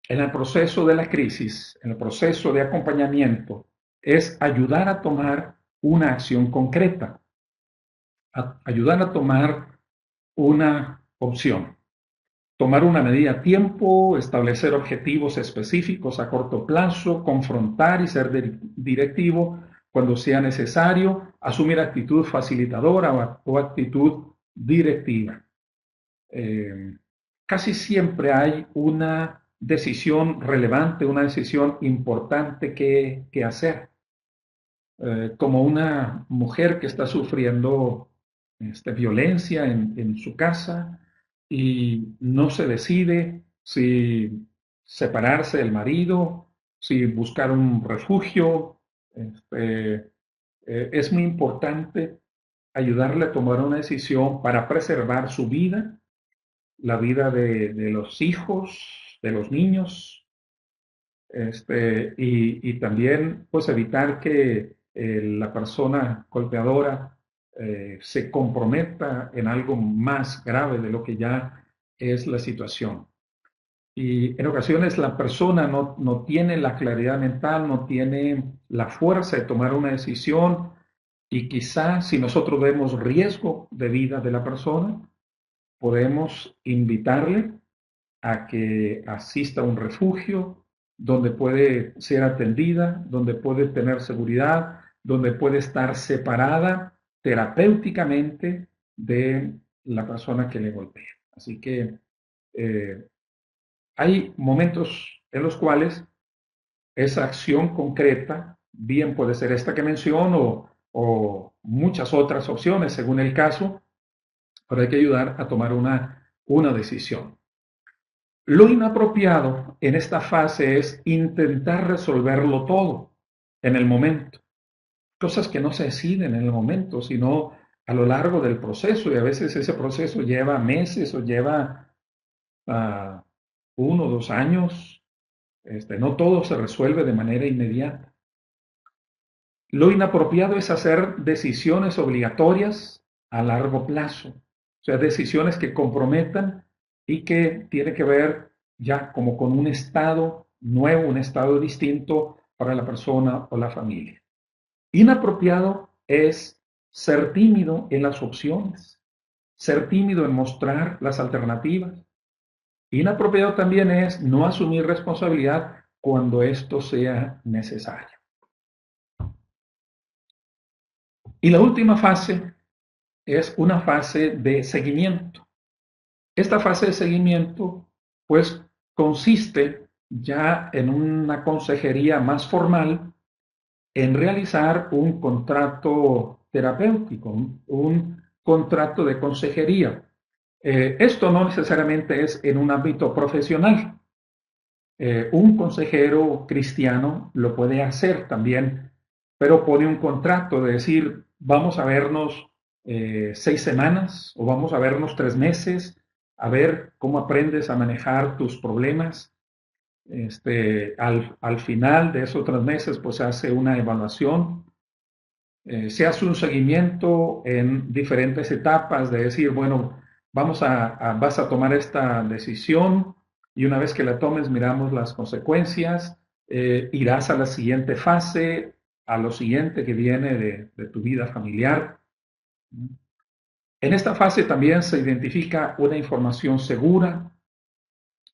en el proceso de la crisis, en el proceso de acompañamiento, es ayudar a tomar una acción concreta, ayudar a tomar una opción, tomar una medida a tiempo, establecer objetivos específicos a corto plazo, confrontar y ser directivo cuando sea necesario, asumir actitud facilitadora o actitud directiva. Eh, Casi siempre hay una decisión relevante, una decisión importante que hacer. Como una mujer que está sufriendo violencia en su casa y no se decide si separarse del marido, si buscar un refugio. Este, es muy importante ayudarle a tomar una decisión para preservar su vida, la vida de los hijos, de los niños, y también pues evitar que la persona golpeadora se comprometa en algo más grave de lo que ya es la situación. Y en ocasiones la persona no tiene la claridad mental, no tiene la fuerza de tomar una decisión y quizá si nosotros vemos riesgo de vida de la persona, podemos invitarle a que asista a un refugio donde puede ser atendida, donde puede tener seguridad, donde puede estar separada terapéuticamente de la persona que le golpea. Así que eh, hay momentos en los cuales esa acción concreta, bien puede ser esta que menciono o muchas otras opciones según el caso, pero hay que ayudar a tomar una decisión. Lo inapropiado en esta fase es intentar resolverlo todo en el momento. Cosas que no se deciden en el momento, sino a lo largo del proceso. Y a veces ese proceso lleva meses o lleva 1 o 2 años. No todo se resuelve de manera inmediata. Lo inapropiado es hacer decisiones obligatorias a largo plazo. O sea, decisiones que comprometan y que tiene que ver ya como con un estado nuevo, un estado distinto para la persona o la familia. Inapropiado es ser tímido en las opciones, ser tímido en mostrar las alternativas. Inapropiado también es no asumir responsabilidad cuando esto sea necesario. Y la última fase es una fase de seguimiento. Esta fase de seguimiento, pues, consiste ya en una consejería más formal, en realizar un contrato terapéutico, un contrato de consejería. Esto no necesariamente es en un ámbito profesional. Un consejero cristiano lo puede hacer también, pero pone un contrato de decir, vamos a vernos 6 semanas o vamos a vernos 3 meses, a ver cómo aprendes a manejar tus problemas. Al final de esos 3 meses, pues se hace una evaluación, se hace un seguimiento en diferentes etapas de decir, bueno, vas a tomar esta decisión y una vez que la tomes miramos las consecuencias, irás a la siguiente fase, a lo siguiente que viene de tu vida familiar. En esta fase también se identifica una información segura,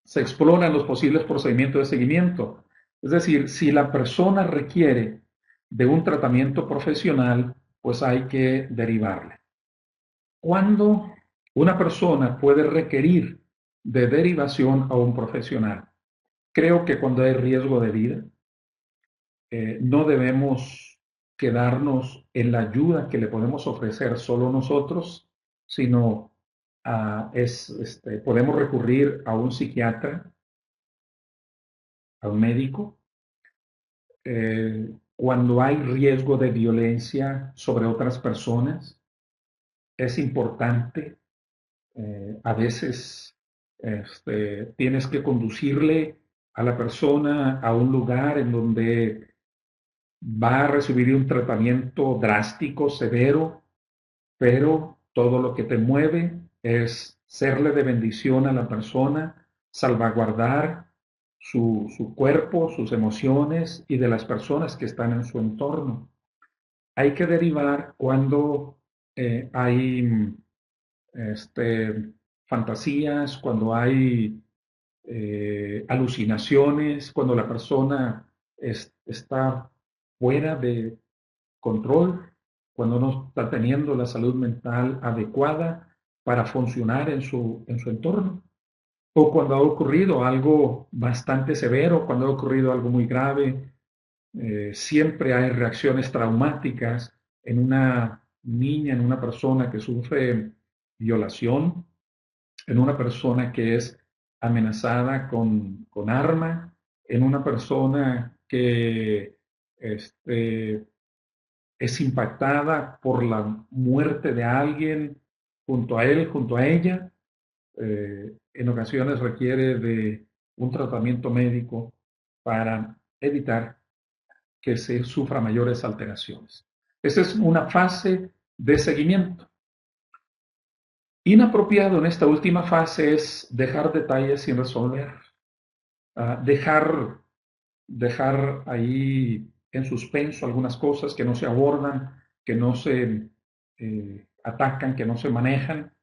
se exploran los posibles procedimientos de seguimiento. Es decir, si la persona requiere de un tratamiento profesional, pues hay que derivarle. ¿Cuándo una persona puede requerir de derivación a un profesional? Creo que cuando hay riesgo de vida, no debemos quedarnos en la ayuda que le podemos ofrecer solo nosotros, sino podemos recurrir a un psiquiatra, a un médico, cuando hay riesgo de violencia sobre otras personas, es importante a veces Tienes que conducirle a la persona a un lugar en donde va a recibir un tratamiento drástico, severo, pero todo lo que te mueve es serle de bendición a la persona, salvaguardar su cuerpo, sus emociones y de las personas que están en su entorno. Hay que derivar cuando hay fantasías, cuando hay alucinaciones, cuando la persona está fuera de control, cuando no está teniendo la salud mental adecuada para funcionar en su entorno, o cuando ha ocurrido algo bastante severo, cuando ha ocurrido algo muy grave. Siempre hay reacciones traumáticas en una niña, en una persona que sufre violación, en una persona que es amenazada con arma, en una persona que es impactada por la muerte de alguien junto a él, junto a ella. En ocasiones requiere de un tratamiento médico para evitar que se sufra mayores alteraciones. Esa es una fase de seguimiento. Inapropiado en esta última fase es dejar detalles sin resolver, dejar, dejar ahí en suspenso algunas cosas que no se abordan, que no se atacan, que no se manejan,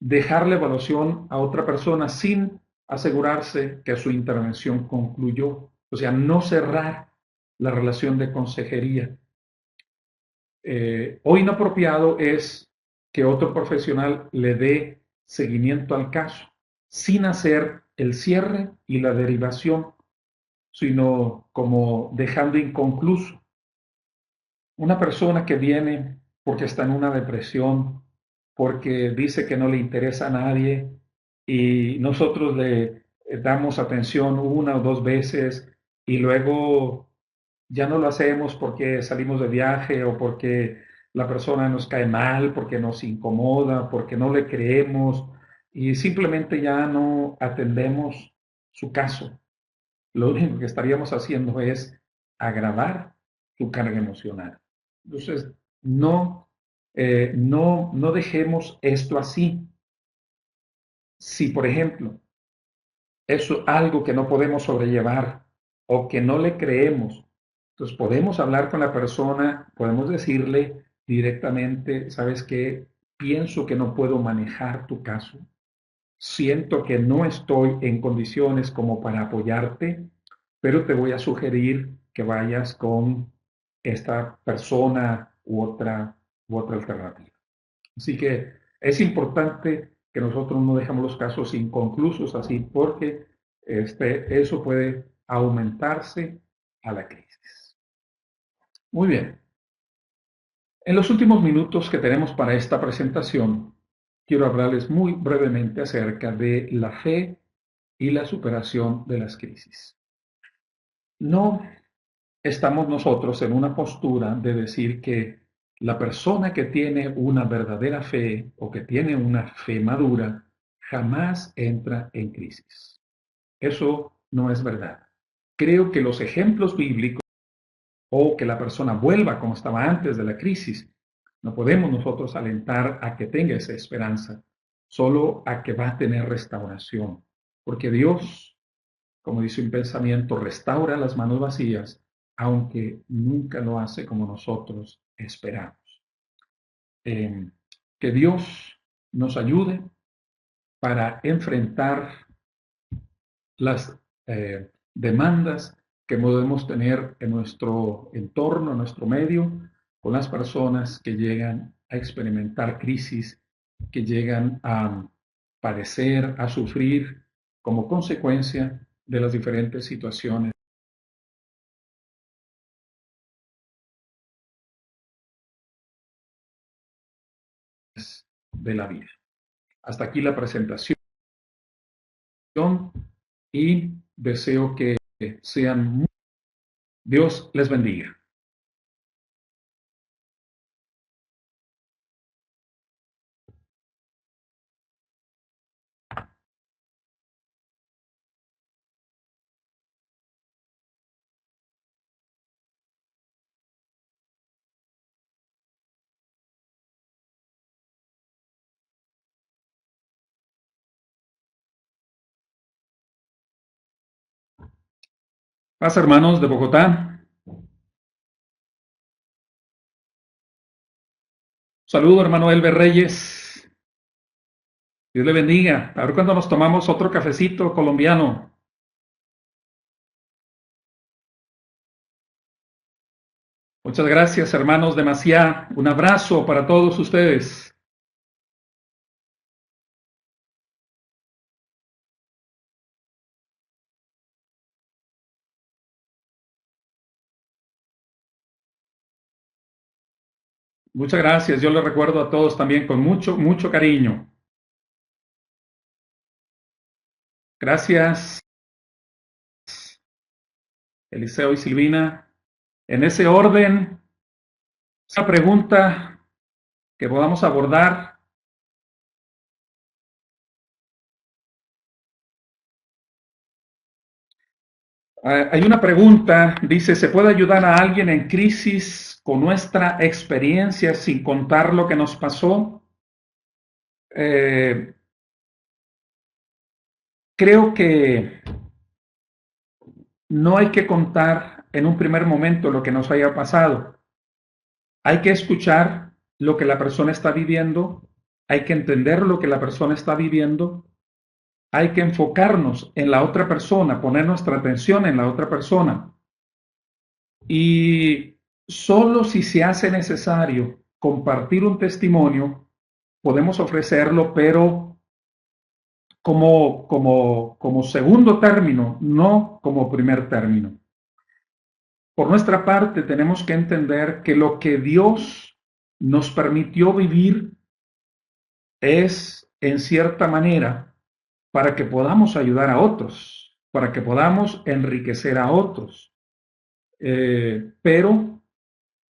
dejar la evaluación a otra persona sin asegurarse que su intervención concluyó, o sea, no cerrar la relación de consejería. O inapropiado es que otro profesional le dé seguimiento al caso sin hacer el cierre y la derivación, sino como dejando inconcluso. Una persona que viene porque está en una depresión, porque dice que no le interesa a nadie y nosotros le damos atención una o dos veces y luego ya no lo hacemos porque salimos de viaje o porque la persona nos cae mal, porque nos incomoda, porque no le creemos y simplemente ya no atendemos su caso. Lo único que estaríamos haciendo es agravar su carga emocional. Entonces, no dejemos esto así. Si, por ejemplo, es algo que no podemos sobrellevar o que no le creemos, entonces podemos hablar con la persona, podemos decirle directamente, ¿sabes qué? Pienso que no puedo manejar tu caso, siento que no estoy en condiciones como para apoyarte, pero te voy a sugerir que vayas con esta persona u otra alternativa. Así que es importante que nosotros no dejemos los casos inconclusos así porque eso puede aumentarse a la crisis. Muy bien. En los últimos minutos que tenemos para esta presentación, quiero hablarles muy brevemente acerca de la fe y la superación de las crisis. No estamos nosotros en una postura de decir que la persona que tiene una verdadera fe o que tiene una fe madura jamás entra en crisis. Eso no es verdad. Creo que los ejemplos bíblicos o que la persona vuelva como estaba antes de la crisis, no podemos nosotros alentar a que tenga esa esperanza, solo a que va a tener restauración, porque Dios, como dice un pensamiento, restaura las manos vacías, aunque nunca lo hace como nosotros esperamos. Eh, que Dios nos ayude para enfrentar las demandas que podemos tener en nuestro entorno, en nuestro medio, con las personas que llegan a experimentar crisis, que llegan a padecer, a sufrir como consecuencia de las diferentes situaciones de la vida. Hasta aquí la presentación y deseo que sean muy... Dios les bendiga. Paz, hermanos de Bogotá. Saludo, hermano Elber Reyes. Dios le bendiga. A ver cuándo nos tomamos otro cafecito colombiano. Muchas gracias, hermanos de Maciá. Un abrazo para todos ustedes. Muchas gracias. Yo les recuerdo a todos también con mucho, mucho cariño. Gracias, Eliseo y Silvina. En ese orden, esa pregunta que podamos abordar. Hay una pregunta, dice, ¿se puede ayudar a alguien en crisis con nuestra experiencia sin contar lo que nos pasó? Eh, Creo que no hay que contar en un primer momento lo que nos haya pasado. Hay que escuchar lo que la persona está viviendo, hay que entender lo que la persona está viviendo, hay que enfocarnos en la otra persona, poner nuestra atención en la otra persona. Y solo si se hace necesario compartir un testimonio, podemos ofrecerlo, pero como segundo término, no como primer término. Por nuestra parte, tenemos que entender que lo que Dios nos permitió vivir es, en cierta manera, para que podamos ayudar a otros, para que podamos enriquecer a otros. Pero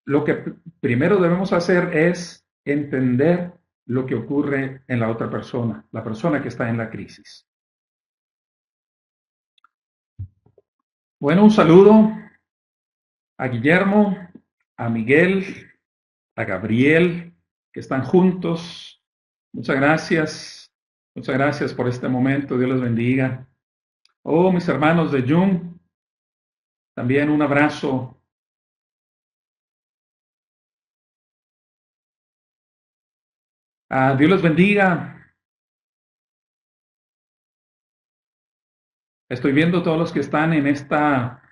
lo que primero debemos hacer es entender lo que ocurre en la otra persona, la persona que está en la crisis. Bueno, un saludo a Guillermo, a Miguel, a Gabriel, que están juntos. Muchas gracias. Muchas gracias por este momento. Dios les bendiga. Oh, mis hermanos de Jung, también un abrazo. Dios les bendiga. Estoy viendo todos los que están en esta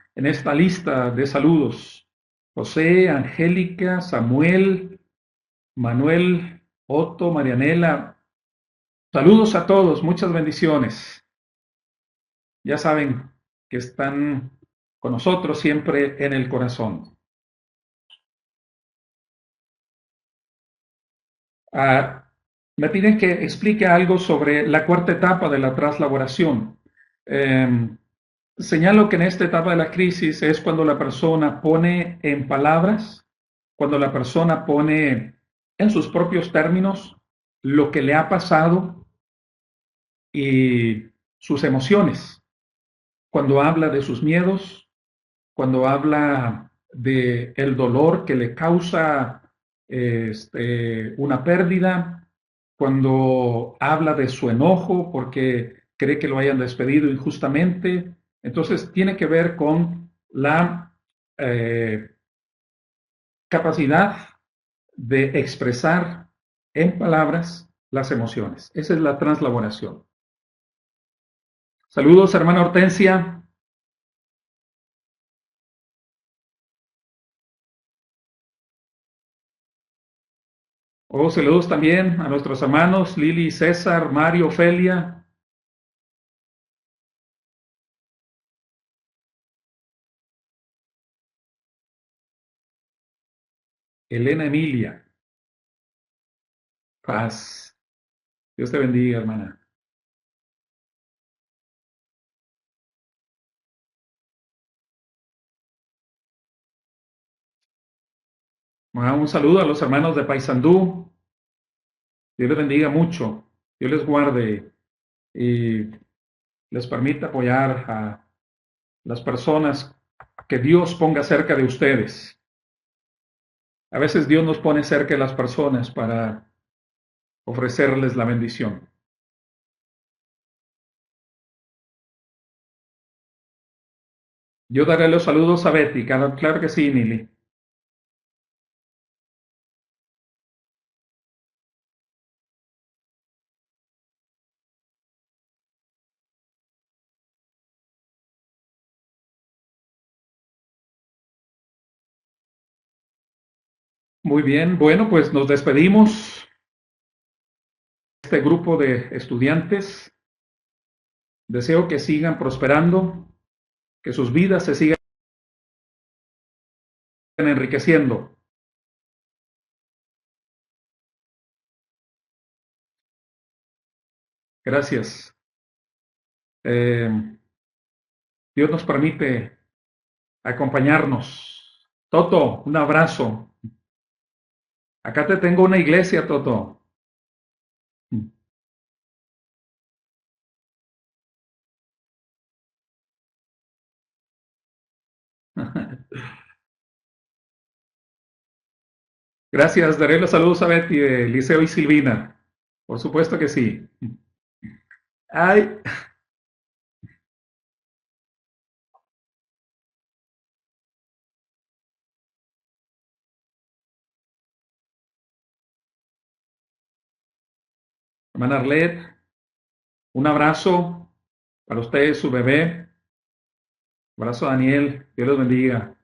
lista de saludos. José, Angélica, Samuel, Manuel, Otto, Marianela. Saludos a todos, muchas bendiciones. Ya saben que están con nosotros siempre en el corazón. Ah, Me piden que explique algo sobre la cuarta etapa de la traslaboración. Eh, Señalo que en esta etapa de la crisis es cuando la persona pone en palabras, cuando la persona pone en sus propios términos lo que le ha pasado y sus emociones, cuando habla de sus miedos, cuando habla de el dolor que le causa una pérdida, cuando habla de su enojo porque cree que lo hayan despedido injustamente. Entonces tiene que ver con la eh, capacidad de expresar en palabras las emociones. Esa es la translaboración. Saludos, hermana Hortensia. Oh, saludos también a nuestros hermanos Lili, César, Mario, Ofelia, Elena, Emilia. Paz. Dios te bendiga, hermana. Un saludo a los hermanos de Paysandú. Dios les bendiga mucho. Dios les guarde y les permita apoyar a las personas que Dios ponga cerca de ustedes. A veces Dios nos pone cerca de las personas para ofrecerles la bendición. Yo daré los saludos a Betty, claro que sí, Nili. Muy bien, bueno, pues nos despedimos de este grupo de estudiantes. Deseo que sigan prosperando, que sus vidas se sigan enriqueciendo. Gracias. Eh, Dios nos permite acompañarnos. Toto, un abrazo. Acá te tengo una iglesia, Toto. Gracias, daré los saludos a Betty, Liceo y Silvina. Por supuesto que sí. Ay, hermana Arlet, un abrazo para usted, su bebé. Abrazo a Daniel. Dios los bendiga.